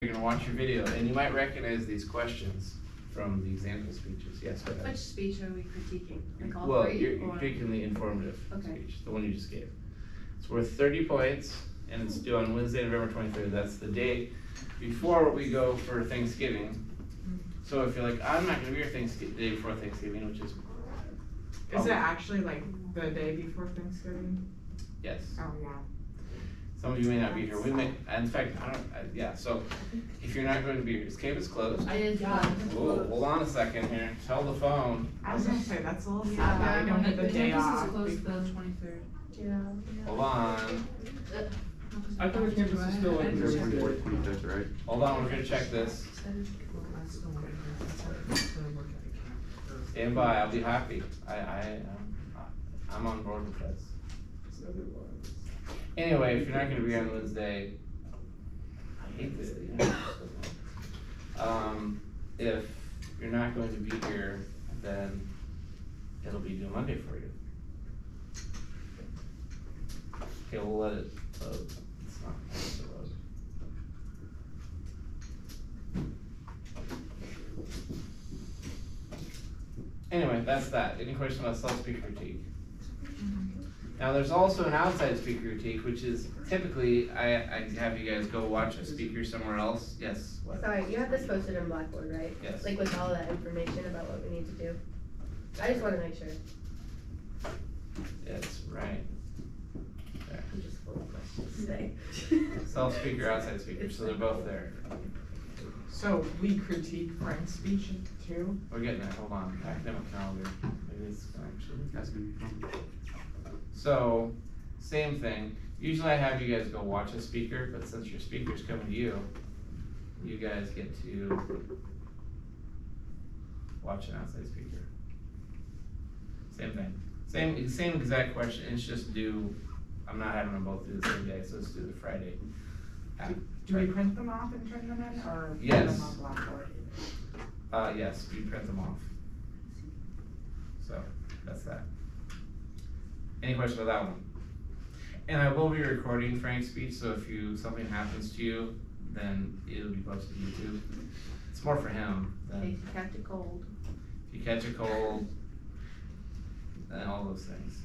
you're gonna watch your video, and you might recognize these questions from the example speeches. Yes, go ahead. Which speech are we critiquing? Like all Well, three? you're critiquing the informative Okay. speech, the one you just gave. It's worth 30 points, and it's due on Wednesday, November 23rd. That's the day before we go for Thanksgiving. So if you're like, I'm not gonna be here the day before Thanksgiving, which is Is it actually like the day before Thanksgiving? yes. Oh, yeah. Some of you may not be here. We may, in fact, yeah, so if you're not going to be here, is campus closed? I did not. Whoa, hold on a second here. Tell the phone. I was gonna say, that's a little sad Yeah, that we don't have the day campus off. is closed the before- 23rd. Yeah. Hold on. I thought the campus was still like Thursday. 24th, 25th, right? Hold on, we're gonna check this. Stand by, I'll be happy. I'm on board with this. Anyway, if you're not gonna be here on Wednesday, I hate this. If you're not going to be here, then it'll be due Monday for you. Okay, we'll let it load. It's not going to load. Anyway, that's that. Any questions about self-speak critique? Now, there's also an outside speaker critique, which is typically, I have you guys go watch a speaker somewhere else. Yes, what? Sorry, you have this posted on Blackboard, right? Yes. Like with all that information about what we need to do? I just wanna make sure. It's right there. I'm just full of questions today. Self-speaker, outside speaker, so they're both there. So we critique Frank's speech too? We're getting there, hold on. Academic calendar. Maybe it's actually. That's gonna be fun. So, same thing. Usually I have you guys go watch a speaker, but since your speaker's coming to you, you guys get to watch an outside speaker. Same thing. Same exact question. It's just due, I'm not having them both do the same day, so it's due the Friday. Do we print them off and turn them in, or put Yes. them on Blackboard? Yes, we print them off. So, that's that. Any questions about that one? And I will be recording Frank's speech, so if something happens to you, then it'll be posted to YouTube. It's more for him In than case you catch a cold. if you catch a cold, and all those things.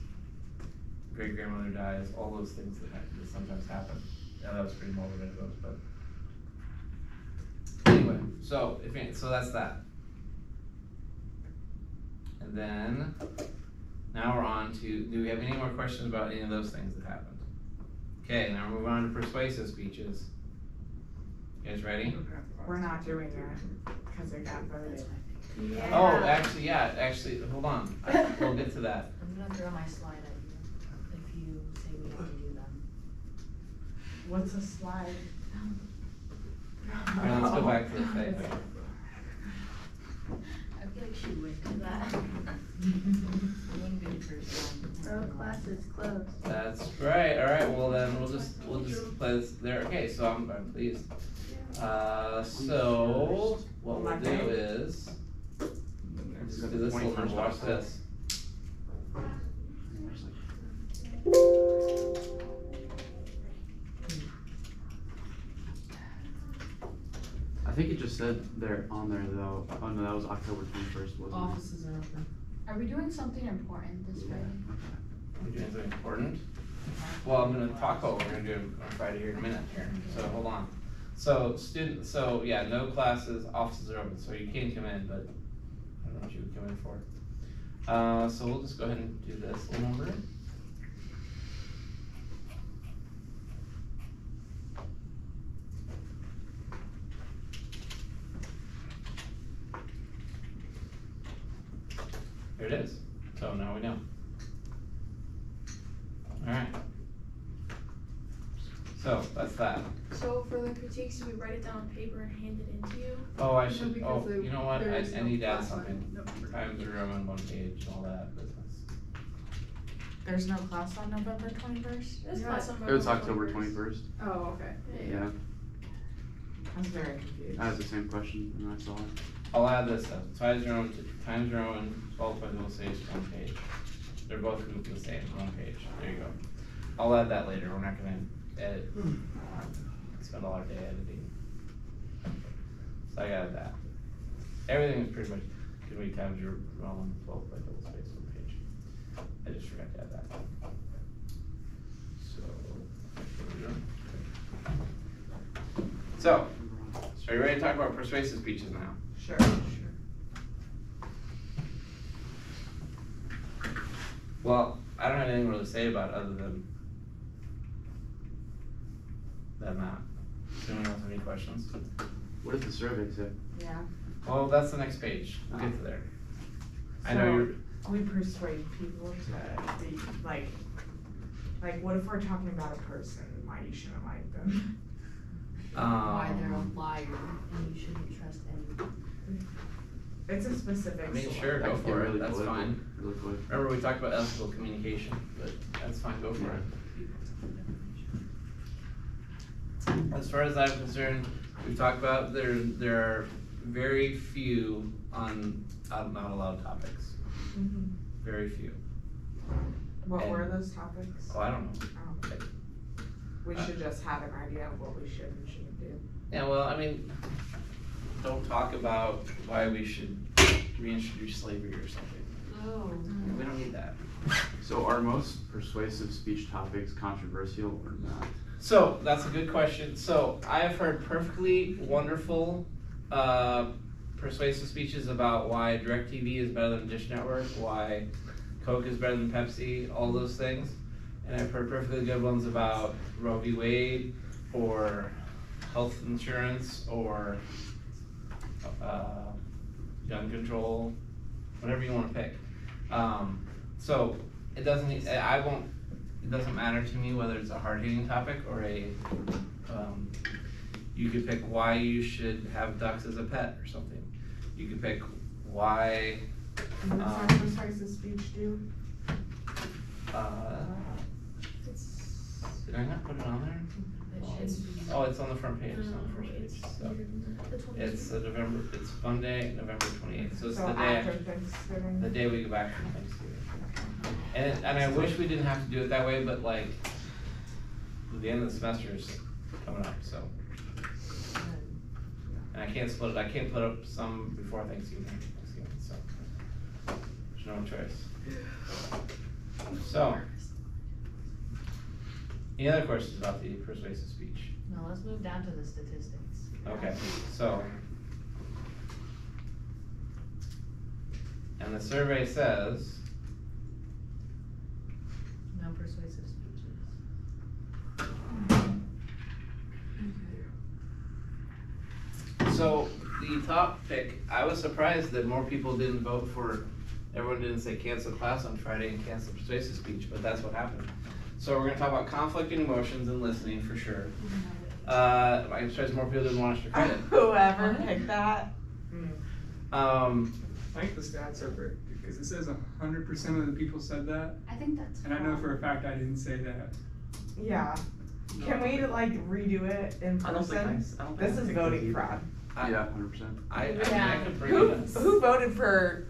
Great grandmother dies, all those things that sometimes happen. Yeah, that was pretty morbid, I suppose, but anyway, so that's that. And then now we're on to, do we have any more questions about any of those things that happened? Okay, now we're moving on to persuasive speeches. You guys ready? We're not doing that, because it got voted. Yeah. Oh, actually, hold on. We'll get to that. I'm gonna throw my slide at you if you say we have to do them. What's a slide? All right, let's go back to the faith. I feel like she would do that. It wouldn't be the first time. Oh, class is closed. That's right. All right. Well, then we'll just play this there. Okay. So I'm pleased. So what we'll do is let's do this little number. Watch this. I think it just said there on there though. Oh no, that was October 21st, wasn't Offices are open. Are we doing something important this it? Friday? We're doing something important. Well, I'm going to talk about what we're going to do on Friday here in a minute here. So hold on. So yeah, no classes, offices are open, so you can come in, but I don't know what you would come in for. So we'll just go ahead and do this little number. Here it is. So now we know. Alright. So that's that. So for the critiques, do we write it down on paper and hand it into you? Oh, I No, should, because you know what, there is I no need to add class on something. November Times the room on one page and all that business. There's no class on November 21st? This Yeah. class on It was November October 21st. Oh, okay. Yeah, I was very confused. I had the same question when I saw it. I'll add this up. Times your own 12 by double space, one page. They're both grouped the same, one page. There you go. I'll add that later. We're not gonna edit. Spend a lot of day editing. So I got that. Everything is pretty much can be times your on 12 by double space on the page. I just forgot to add that. So, there we go. So, are you ready to talk about persuasive speeches now? Sure. Well, I don't have anything really to say about it other than that map. Does anyone else have any questions? What did the survey say? Yeah. Well, that's the next page. We'll get to there. I know So, you're. we persuade people to be like what if we're talking about a person, why you shouldn't like them? Why they're a liar and you shouldn't trust anyone. It's a specific. I mean, story. sure, That go could get for it. really That's political, fine. really quick. Remember, we talked about ethical communication, but that's fine. Go for it. As far as I'm concerned, we've talked about there are very few on not allowed topics. Mhm. Very few. What And- were those topics? Oh, I don't know. We should just have an idea of what we should and shouldn't do. Yeah, well, I mean, don't talk about why we should reintroduce slavery or something. Oh. We don't need that. So are most persuasive speech topics controversial or not? So that's a good question. So I have heard perfectly wonderful persuasive speeches about why DirecTV is better than Dish Network, why Coke is better than Pepsi, all those things. And I've heard perfectly good ones about Roe v. Wade or health insurance or gun control, whatever you want to pick. So it doesn't matter to me whether it's a hard-hitting topic or a you could pick why you should have ducks as a pet or something. You could pick why What does that persuasive speech do? did I not put it on there? Oh, it's on the front page. It's on the first page. So it's it's Monday, November 28th. So it's So the day after Thanksgiving. the day we go back from Thanksgiving. And I wish we didn't have to do it that way, but like the end of the semester is coming up, so. And I can't split it. I can't put up some before Thanksgiving, so there's no choice. So, any other questions about the persuasive speech? No, let's move down to the statistics. Okay, so. And the survey says, No persuasive speeches. so the top pick, I was surprised that more people didn't vote for, everyone didn't say cancel class on Friday and cancel persuasive speech, but that's what happened. So we're gonna talk about conflicting emotions and listening for sure. I'm surprised more people didn't want us to credit. Whoever picked that. I think the stats are great because it says 100% of the people said that, I think that's. and I know for a fact I didn't say that. Yeah. Can we like redo it in person? This is voting fraud. Yeah, 100%. I could bring Who, it in. who voted for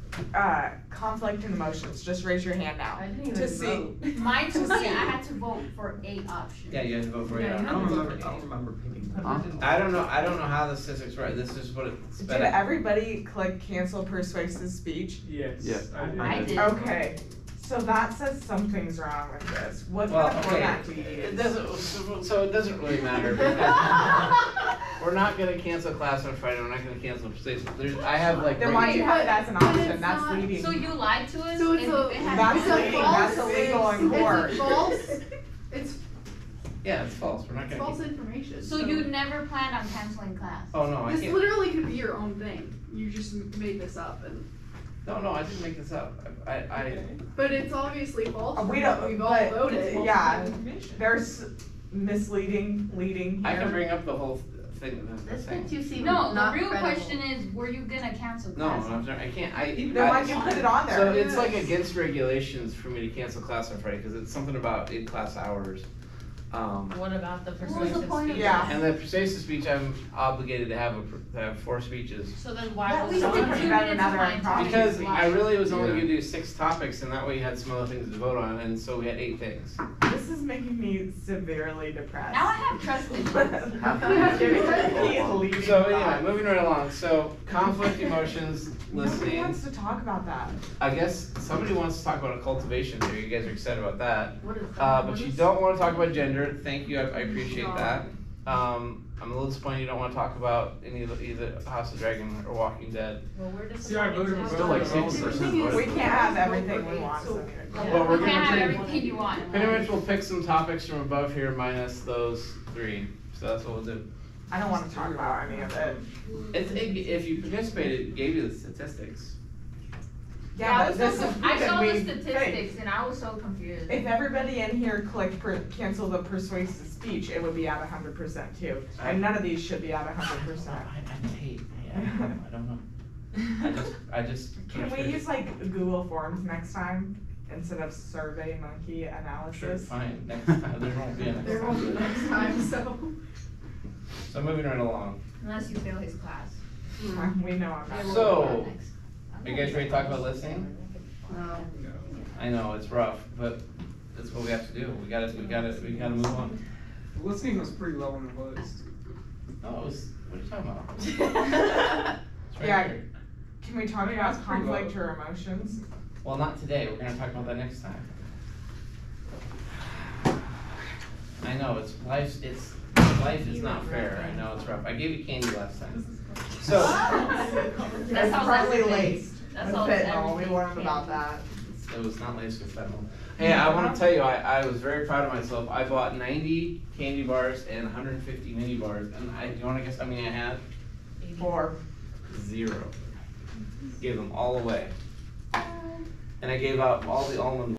conflict and emotions? Just raise your hand now. I didn't even To see. vote. Mine To told me see. I had to vote for a option. Yeah, you had to vote for it. Yeah, I don't remember picking. Huh? I don't know how the statistics work. This is what it's Did been. everybody click cancel persuasive speech? Yes. Yeah. I did. Okay. So that says something's wrong with this. What Well, kind of okay, format do you it use? doesn't, so it doesn't really matter because we're not gonna cancel class on Friday, we're not gonna cancel persuasive. I have like. Then why do you have it as an option? it's That's not- leading. So you lied to us? So it's and a- it has That's no- leading. That's illegal in court. It's false. It's Yeah, it's false, we're not gonna. false information. So you never planned on canceling class? Oh, no, I This can't, literally could be your own thing. You just made this up, and no, I didn't make this up. but it's obviously false. We from what don't. We've all But voted. yeah, there's misleading, leading I here. can bring up the whole thing, the This thing. makes you seem No, the not real credible. question is, were you gonna cancel No, class? I can't, Then why'd you put it on there? So it's like against regulations for me to cancel class on Friday, cause it's something about in-class hours. What about the was the persuasive point of speech? Yeah. And the persuasive speech, I'm obligated to have to have 4 speeches. So then why That was we someone could do put that that in another time. impromptu Because speech. I really was only Yeah. gonna do 6 topics, and that way you had some other things to vote on, and so we had 8 things. This This is making me severely depressed. Now I have trust in you. So anyway, moving right along, so conflict, emotions, Nobody listening. wants to talk about that. I guess somebody wants to talk about a cultivation theory, you guys are excited about that. What is that? But you don't wanna talk about gender, thank you, I appreciate that. I'm a little disappointed you don't wanna talk about any of either House of Dragon or Walking Dead. Well, we're See, I voted for Still like both. 60% We can't have everything we want, so. Well, we're You gonna can't have take- everything you want. Pretty much we'll pick some topics from above here minus those three, so that's what we'll do. I don't wanna talk about any of it. If you participated, it gave you the statistics. I but this is saw because the we statistics and I was so confused. If everybody in here clicked cancel the persuasive speech, it would be at 100% too. And none of these should be at 100%. I don't know. I just. Can we use like Google Forms next time instead of Survey Monkey Sure, analysis? fine, next time, there won't be a next There won't be time. next time, so. So moving right along. Unless you fail his class. We know I'm not. So, are you guys ready to talk about listening? No. I know, it's rough, but that's what we have to do, we gotta move on. Listening was pretty low on the list. No, it was, what are you talking about? It's right Yeah. here. Can we talk Yeah, about that's pretty conflict low. or emotions? Well, not today, we're gonna talk about that next time. I know, life is not fair, I know it's rough, I gave you candy last time. So, That's It's how partly everything. laced That's with how fentanyl, we everything learned can about be. that. it was not laced with fentanyl. Hey, I wanna tell you, I was very proud of myself, I bought 90 candy bars and 150 mini bars, and you wanna guess how many I had? 4. 0. Gave them all away. And I gave out all the almond